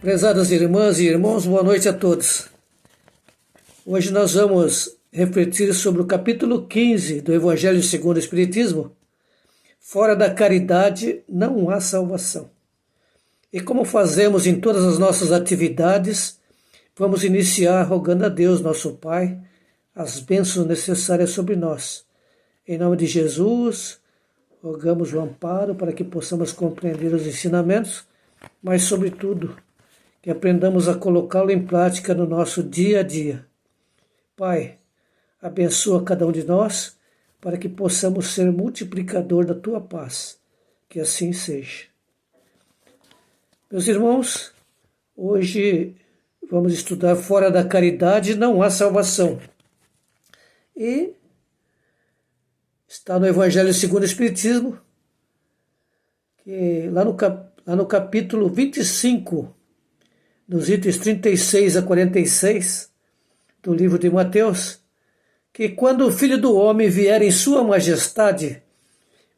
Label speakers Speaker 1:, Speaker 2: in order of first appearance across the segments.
Speaker 1: Prezadas irmãs e irmãos, boa noite a todos. Hoje nós vamos refletir sobre o capítulo 15 do Evangelho segundo o Espiritismo. Fora da caridade não há salvação. E como fazemos em todas as nossas atividades, vamos iniciar rogando a Deus, nosso Pai, as bênçãos necessárias sobre nós. Em nome de Jesus, rogamos o amparo para que possamos compreender os ensinamentos, mas, sobretudo, que aprendamos a colocá-lo em prática no nosso dia a dia. Pai, abençoa cada um de nós para que possamos ser multiplicador da Tua paz. Que assim seja. Meus irmãos, hoje vamos estudar fora da caridade não há salvação. E está no Evangelho segundo o Espiritismo, que lá no capítulo 25, nos itens 36 a 46 do livro de Mateus, que quando o Filho do Homem vier em sua majestade,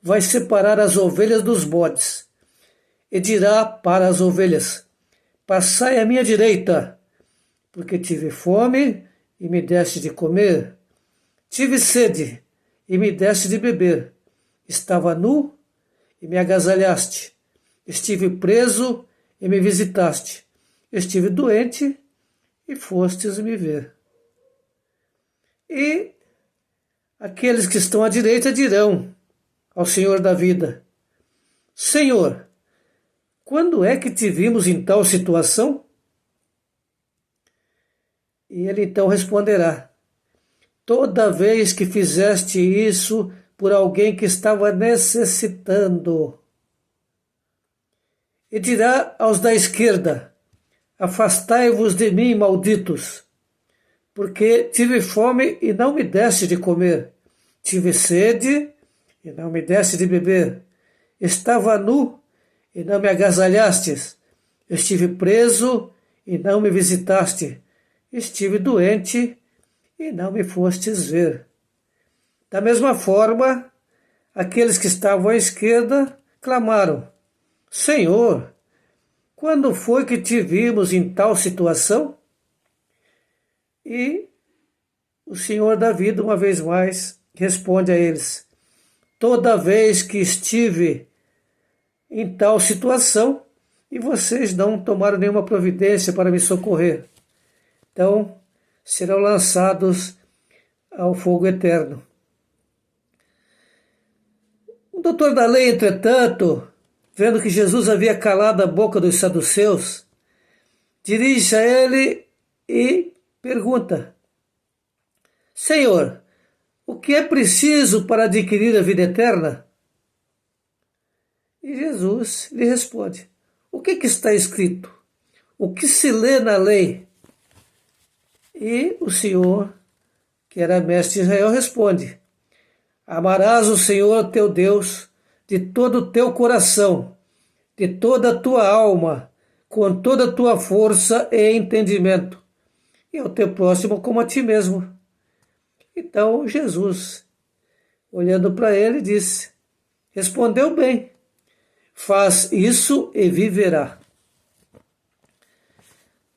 Speaker 1: vai separar as ovelhas dos bodes, e dirá para as ovelhas: passai à minha direita, porque tive fome e me deste de comer, tive sede e me deste de beber, estava nu e me agasalhaste, estive preso e me visitaste, estive doente e fostes me ver. E aqueles que estão à direita dirão ao Senhor da vida: Senhor, quando é que te vimos em tal situação? E ele então responderá: toda vez que fizeste isso por alguém que estava necessitando. E dirá aos da esquerda: afastai-vos de mim, malditos, porque tive fome e não me deste de comer, tive sede e não me deste de beber, estava nu e não me agasalhastes, estive preso e não me visitaste, estive doente e não me fostes ver. Da mesma forma, aqueles que estavam à esquerda clamaram: Senhor, quando foi que te vimos em tal situação? E o Senhor da vida, uma vez mais, responde a eles: toda vez que estive em tal situação e vocês não tomaram nenhuma providência para me socorrer, então serão lançados ao fogo eterno. O doutor da lei, entretanto, vendo que Jesus havia calado a boca dos saduceus, dirige-se a ele e pergunta: Senhor, o que é preciso para adquirir a vida eterna? E Jesus lhe responde: o que está escrito? O que se lê na lei? E o Senhor, que era mestre de Israel, responde: amarás o Senhor teu Deus de todo o teu coração, de toda a tua alma, com toda a tua força e entendimento, e ao teu próximo como a ti mesmo. Então Jesus, olhando para ele, disse: respondeu bem, faz isso e viverá.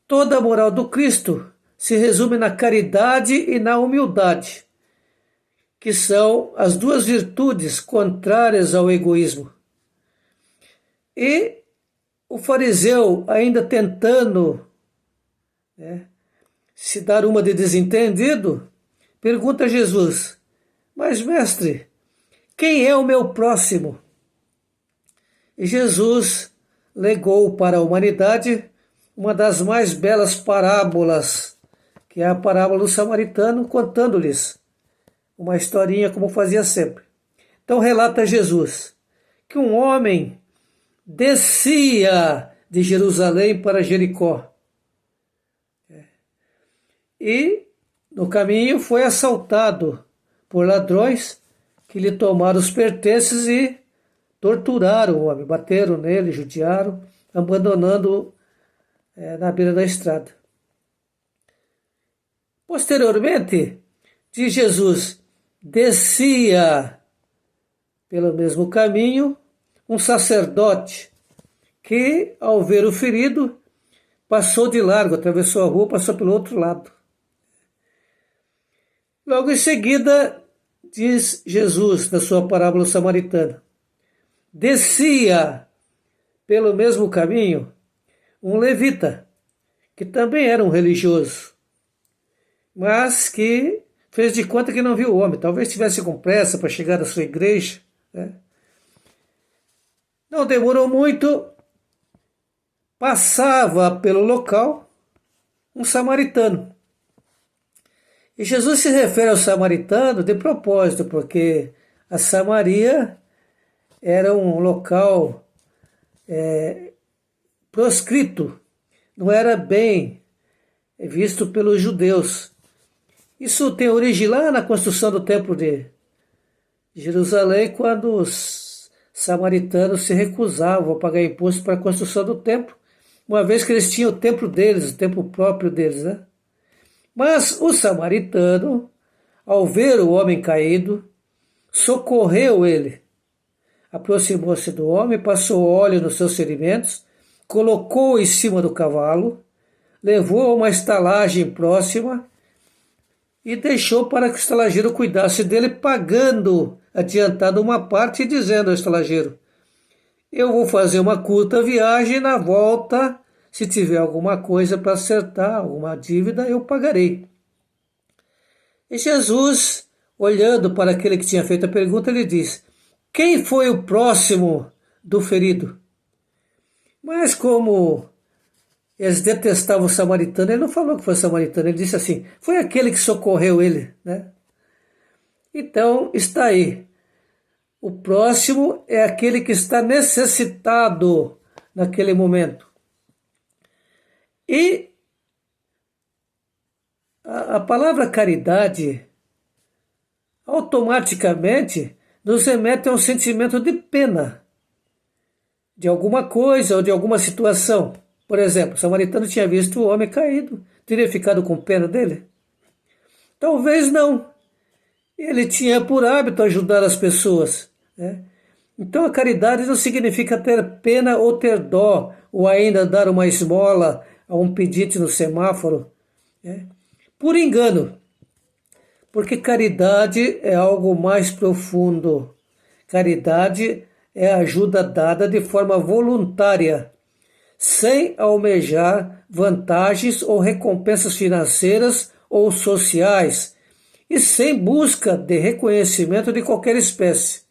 Speaker 1: Toda a moral do Cristo se resume na caridade e na humildade, que são as duas virtudes contrárias ao egoísmo. E o fariseu, ainda tentando se dar uma de desentendido, pergunta a Jesus: mas, mestre, quem é o meu próximo? E Jesus legou para a humanidade uma das mais belas parábolas, que é a parábola do samaritano, contando-lhes uma historinha como fazia sempre. Então relata Jesus que um homem descia de Jerusalém para Jericó. E no caminho foi assaltado por ladrões que lhe tomaram os pertences e torturaram o homem, bateram nele, judiaram, abandonando-o na beira da estrada. Posteriormente, diz Jesus, descia pelo mesmo caminho um sacerdote que, ao ver o ferido, passou de largo, atravessou a rua, passou pelo outro lado. Logo em seguida, diz Jesus na sua parábola samaritana, descia pelo mesmo caminho um levita, que também era um religioso, mas que fez de conta que não viu o homem, talvez tivesse com pressa para chegar à sua igreja, né? Não demorou muito, passava pelo local um samaritano. E Jesus se refere ao samaritano de propósito, porque a Samaria era um local proscrito, não era bem visto pelos judeus. Isso tem origem lá na construção do Templo de Jerusalém, quando os samaritanos se recusavam a pagar imposto para a construção do templo, uma vez que eles tinham o templo deles, o templo próprio deles, né? Mas o samaritano, ao ver o homem caído, socorreu ele. Aproximou-se do homem, passou óleo nos seus ferimentos, colocou-o em cima do cavalo, levou a uma estalagem próxima e deixou para que o estalageiro cuidasse dele, pagando adiantado uma parte e dizendo ao estalageiro: eu vou fazer uma curta viagem, na volta, se tiver alguma coisa para acertar, alguma dívida, eu pagarei. E Jesus, olhando para aquele que tinha feito a pergunta, ele diz: quem foi o próximo do ferido? Mas como eles detestavam o samaritano, ele não falou que foi samaritano, ele disse assim: foi aquele que socorreu ele, né? Então, está aí. O próximo é aquele que está necessitado naquele momento. E a palavra caridade automaticamente nos remete a um sentimento de pena de alguma coisa ou de alguma situação. Por exemplo, o samaritano tinha visto o homem caído, teria ficado com pena dele? Talvez não. Ele tinha por hábito ajudar as pessoas, né? Então a caridade não significa ter pena ou ter dó, ou ainda dar uma esmola a um pedinte no semáforo, né? Por engano, porque caridade é algo mais profundo. Caridade é ajuda dada de forma voluntária, sem almejar vantagens ou recompensas financeiras ou sociais, e sem busca de reconhecimento de qualquer espécie.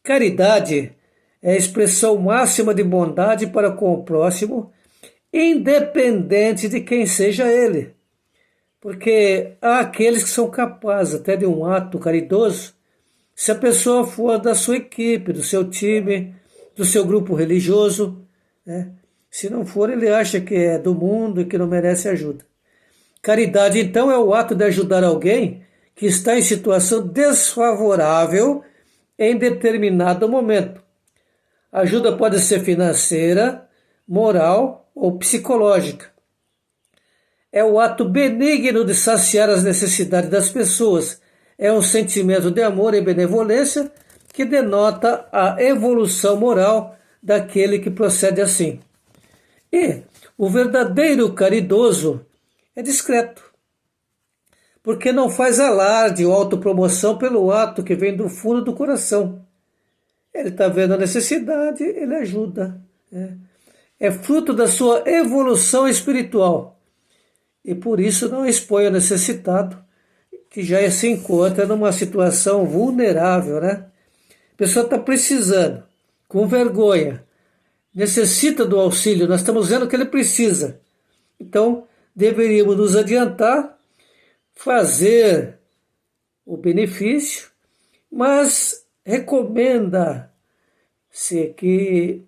Speaker 1: Caridade é a expressão máxima de bondade para com o próximo, independente de quem seja ele. Porque há aqueles que são capazes até de um ato caridoso, se a pessoa for da sua equipe, do seu time, do seu grupo religioso, né? Se não for, ele acha que é do mundo e que não merece ajuda. Caridade, então, é o ato de ajudar alguém que está em situação desfavorável em determinado momento. A ajuda pode ser financeira, moral ou psicológica. É o ato benigno de saciar as necessidades das pessoas. É um sentimento de amor e benevolência que denota a evolução moral daquele que procede assim. E o verdadeiro caridoso é discreto, porque não faz alarde ou autopromoção pelo ato que vem do fundo do coração. Ele está vendo a necessidade, ele ajuda, né? É fruto da sua evolução espiritual e por isso não expõe o necessitado, que já se encontra numa situação vulnerável, né? A pessoa está precisando, com vergonha, necessita do auxílio, nós estamos vendo que ele precisa. Então, deveríamos nos adiantar, fazer o benefício, mas recomenda-se que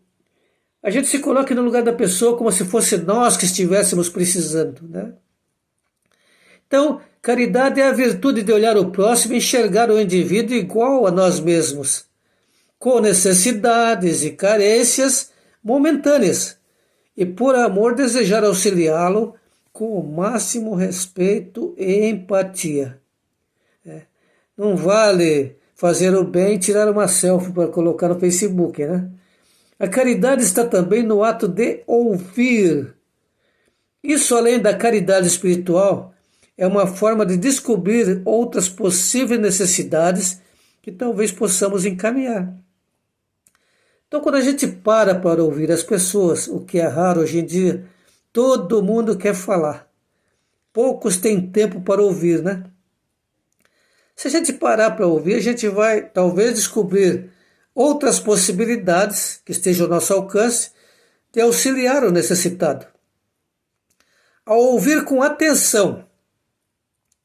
Speaker 1: a gente se coloque no lugar da pessoa como se fosse nós que estivéssemos precisando, né? Então, caridade é a virtude de olhar o próximo e enxergar o indivíduo igual a nós mesmos, com necessidades e carências momentâneas, e por amor desejar auxiliá-lo com o máximo respeito e empatia. Não vale fazer o bem e tirar uma selfie para colocar no Facebook, né? A caridade está também no ato de ouvir. Isso, além da caridade espiritual, é uma forma de descobrir outras possíveis necessidades que talvez possamos encaminhar. Então, quando a gente para ouvir as pessoas, o que é raro hoje em dia, todo mundo quer falar. Poucos têm tempo para ouvir, né? Se a gente parar para ouvir, a gente vai talvez descobrir outras possibilidades que estejam ao nosso alcance de auxiliar o necessitado. Ao ouvir com atenção,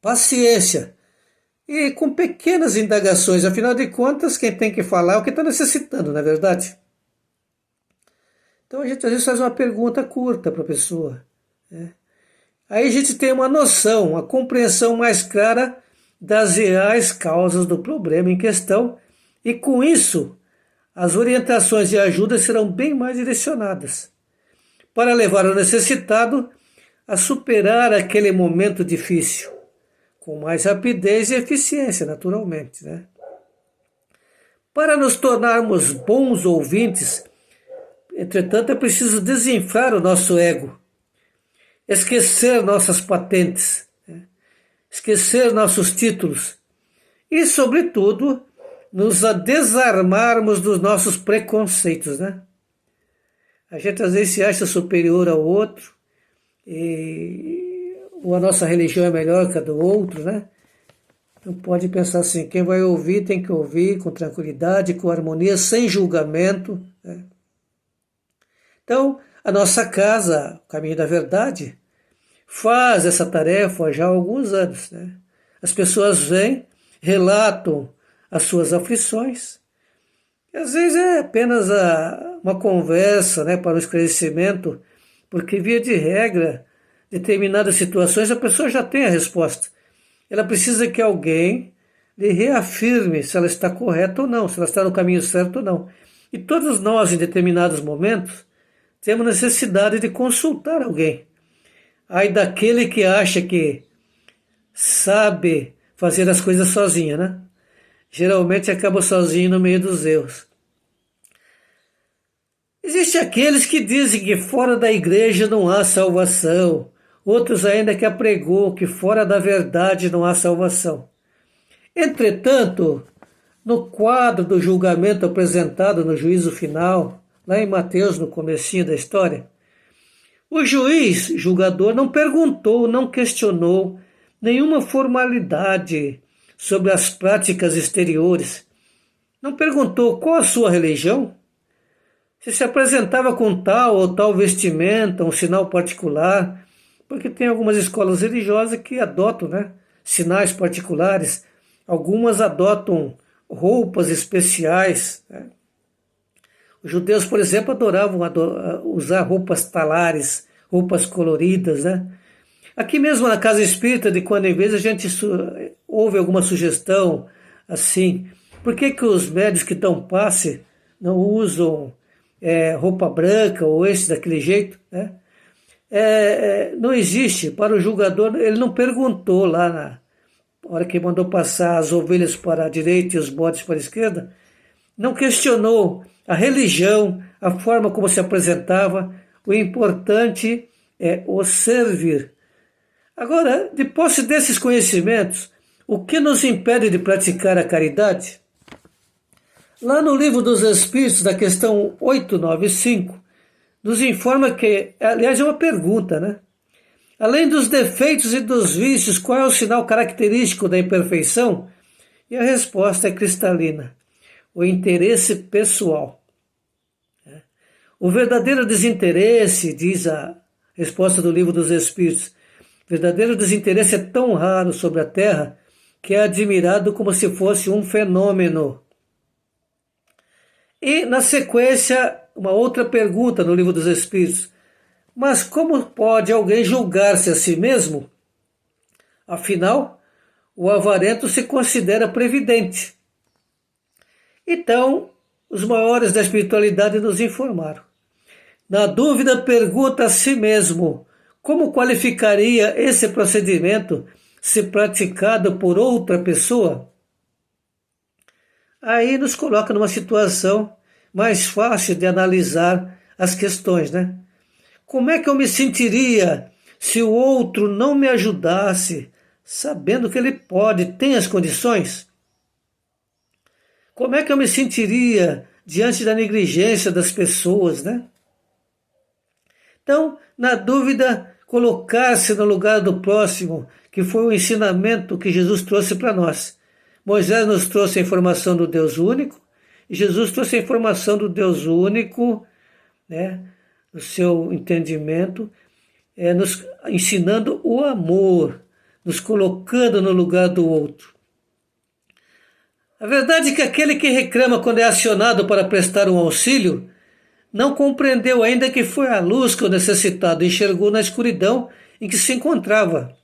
Speaker 1: paciência e com pequenas indagações, afinal de contas, quem tem que falar é o que está necessitando, não é verdade? Então a gente às vezes faz uma pergunta curta para a pessoa, né? Aí a gente tem uma noção, uma compreensão mais clara das reais causas do problema em questão e com isso as orientações e ajudas serão bem mais direcionadas para levar o necessitado a superar aquele momento difícil com mais rapidez e eficiência, naturalmente, né? Para nos tornarmos bons ouvintes, entretanto, é preciso desinflar o nosso ego, esquecer nossas patentes, né? Esquecer nossos títulos e, sobretudo, nos desarmarmos dos nossos preconceitos, né? A gente às vezes se acha superior ao outro, ou a nossa religião é melhor que a do outro, né? Então pode pensar assim, quem vai ouvir tem que ouvir com tranquilidade, com harmonia, sem julgamento, né? Então, a nossa casa, o Caminho da Verdade, faz essa tarefa já há alguns anos, né? As pessoas vêm, relatam as suas aflições, e às vezes é apenas uma conversa, né, para o esclarecimento, porque via de regra, determinadas situações a pessoa já tem a resposta. Ela precisa que alguém lhe reafirme se ela está correta ou não, se ela está no caminho certo ou não. E todos nós, em determinados momentos, temos necessidade de consultar alguém. Aí daquele que acha que sabe fazer as coisas sozinho, né? Geralmente acaba sozinho no meio dos erros. Existem aqueles que dizem que fora da igreja não há salvação. Outros ainda que apregou que fora da verdade não há salvação. Entretanto, no quadro do julgamento apresentado no juízo final, lá em Mateus, no comecinho da história, o juiz, julgador, não perguntou, não questionou nenhuma formalidade sobre as práticas exteriores. Não perguntou qual a sua religião, se apresentava com tal ou tal vestimenta, um sinal particular, porque tem algumas escolas religiosas que adotam, né, sinais particulares, algumas adotam roupas especiais, né? Os judeus, por exemplo, adoravam usar roupas talares, roupas coloridas, né? Aqui mesmo na Casa Espírita, de quando em vez, a gente ouve alguma sugestão assim, por que os médios que dão passe não usam roupa branca ou esse daquele jeito, né? Não existe, para o julgador, ele não perguntou lá na hora que mandou passar as ovelhas para a direita e os bodes para a esquerda, não questionou a religião, a forma como se apresentava, o importante é o servir. Agora, de posse desses conhecimentos, o que nos impede de praticar a caridade? Lá no Livro dos Espíritos, da questão 895, nos informa que, aliás, é uma pergunta, né? Além dos defeitos e dos vícios, qual é o sinal característico da imperfeição? E a resposta é cristalina: o interesse pessoal. O verdadeiro desinteresse, diz a resposta do Livro dos Espíritos, o verdadeiro desinteresse é tão raro sobre a Terra que é admirado como se fosse um fenômeno. E, na sequência, uma outra pergunta no Livro dos Espíritos: mas como pode alguém julgar-se a si mesmo? Afinal, o avarento se considera previdente. Então, os maiores da espiritualidade nos informaram. Na dúvida, pergunta a si mesmo como qualificaria esse procedimento se praticado por outra pessoa? Aí nos coloca numa situação mais fácil de analisar as questões, né? Como é que eu me sentiria se o outro não me ajudasse, sabendo que ele pode, tem as condições? Como é que eu me sentiria diante da negligência das pessoas, né? Então, na dúvida, colocar-se no lugar do próximo, que foi o ensinamento que Jesus trouxe para nós. Moisés nos trouxe a informação do Deus único, e Jesus trouxe a informação do Deus único, né, no seu entendimento, nos ensinando o amor, nos colocando no lugar do outro. A verdade é que aquele que reclama quando é acionado para prestar um auxílio não compreendeu ainda que foi a luz que o necessitado enxergou na escuridão em que se encontrava.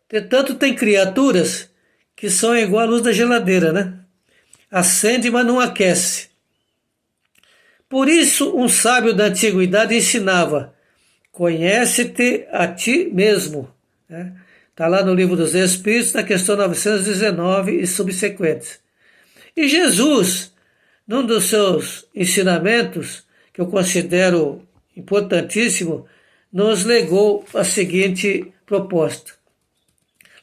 Speaker 1: Entretanto, tem criaturas que são igual à luz da geladeira, né? Acende, mas não aquece. Por isso, um sábio da antiguidade ensinava: conhece-te a ti mesmo. Está lá no Livro dos Espíritos, na questão 919 e subsequentes. E Jesus, num dos seus ensinamentos, que eu considero importantíssimo, nos legou a seguinte proposta.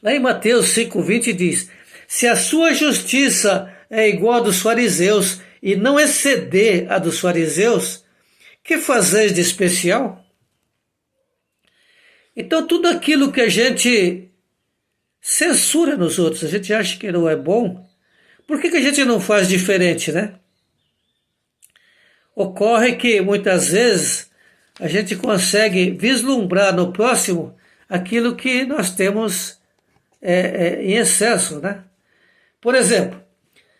Speaker 1: Lá em Mateus 5,20 diz: se a sua justiça é igual a dos fariseus e não exceder a dos fariseus, que fazeis de especial? Então, tudo aquilo que a gente censura nos outros, a gente acha que não é bom, por que a gente não faz diferente, né? Ocorre que, muitas vezes, a gente consegue vislumbrar no próximo aquilo que nós temos em excesso, né? Por exemplo,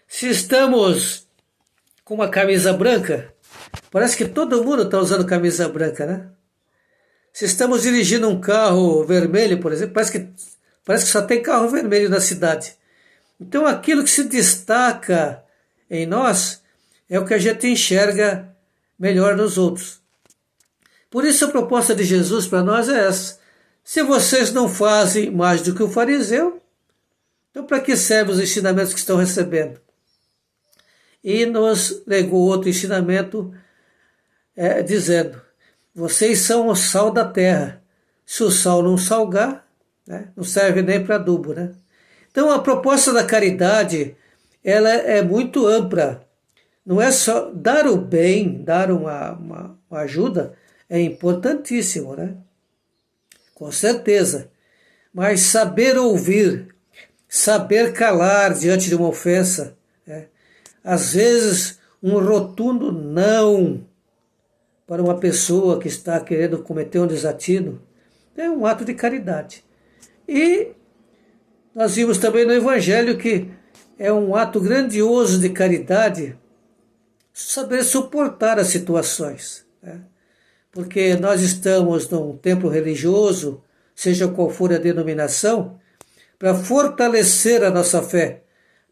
Speaker 1: se estamos com uma camisa branca, parece que todo mundo está usando camisa branca, né? Se estamos dirigindo um carro vermelho, por exemplo, parece que só tem carro vermelho na cidade. Então, aquilo que se destaca em nós é o que a gente enxerga melhor nos outros. Por isso, a proposta de Jesus para nós é essa: se vocês não fazem mais do que o fariseu, então para que servem os ensinamentos que estão recebendo? E nos legou outro ensinamento dizendo: vocês são o sal da terra. Se o sal não salgar, né, não serve nem para adubo, né? Então, a proposta da caridade, ela é muito ampla. Não é só dar o bem, dar uma ajuda, é importantíssimo, né? Com certeza. Mas saber ouvir, saber calar diante de uma ofensa, né? Às vezes, um rotundo não para uma pessoa que está querendo cometer um desatino é um ato de caridade. E nós vimos também no Evangelho que é um ato grandioso de caridade saber suportar as situações, né? Porque nós estamos num templo religioso, seja qual for a denominação, para fortalecer a nossa fé,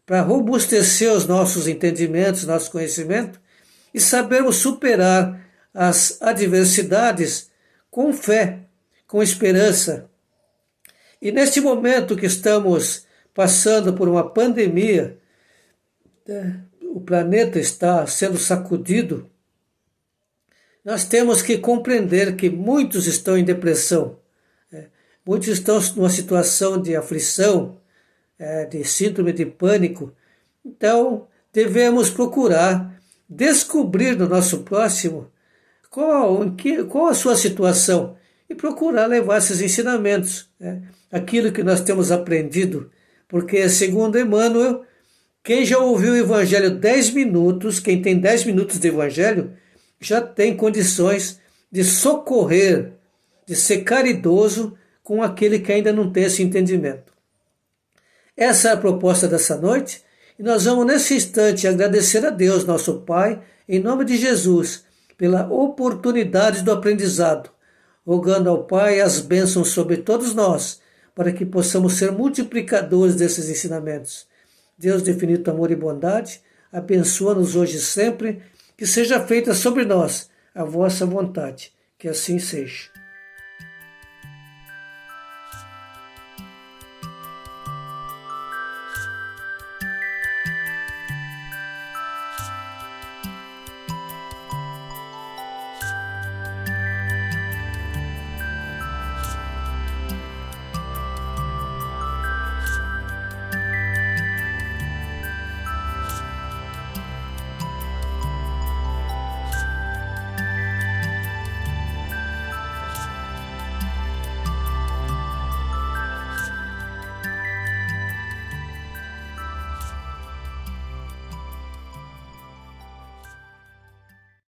Speaker 1: para robustecer os nossos entendimentos, nosso conhecimento e sabermos superar as adversidades com fé, com esperança. E neste momento que estamos passando por uma pandemia, o planeta está sendo sacudido, nós temos que compreender que muitos estão em depressão, muitos estão numa situação de aflição, de síndrome de pânico. Então, devemos procurar descobrir no nosso próximo qual a sua situação e procurar levar esses ensinamentos, né? Aquilo que nós temos aprendido, porque, segundo Emmanuel, quem já ouviu o Evangelho 10 minutos, quem tem 10 minutos de Evangelho, já tem condições de socorrer, de ser caridoso com aquele que ainda não tem esse entendimento. Essa é a proposta dessa noite, e nós vamos nesse instante agradecer a Deus, nosso Pai, em nome de Jesus, pela oportunidade do aprendizado, rogando ao Pai as bênçãos sobre todos nós, para que possamos ser multiplicadores desses ensinamentos. Deus de infinito amor e bondade, abençoa-nos hoje e sempre, que seja feita sobre nós a vossa vontade, que assim seja.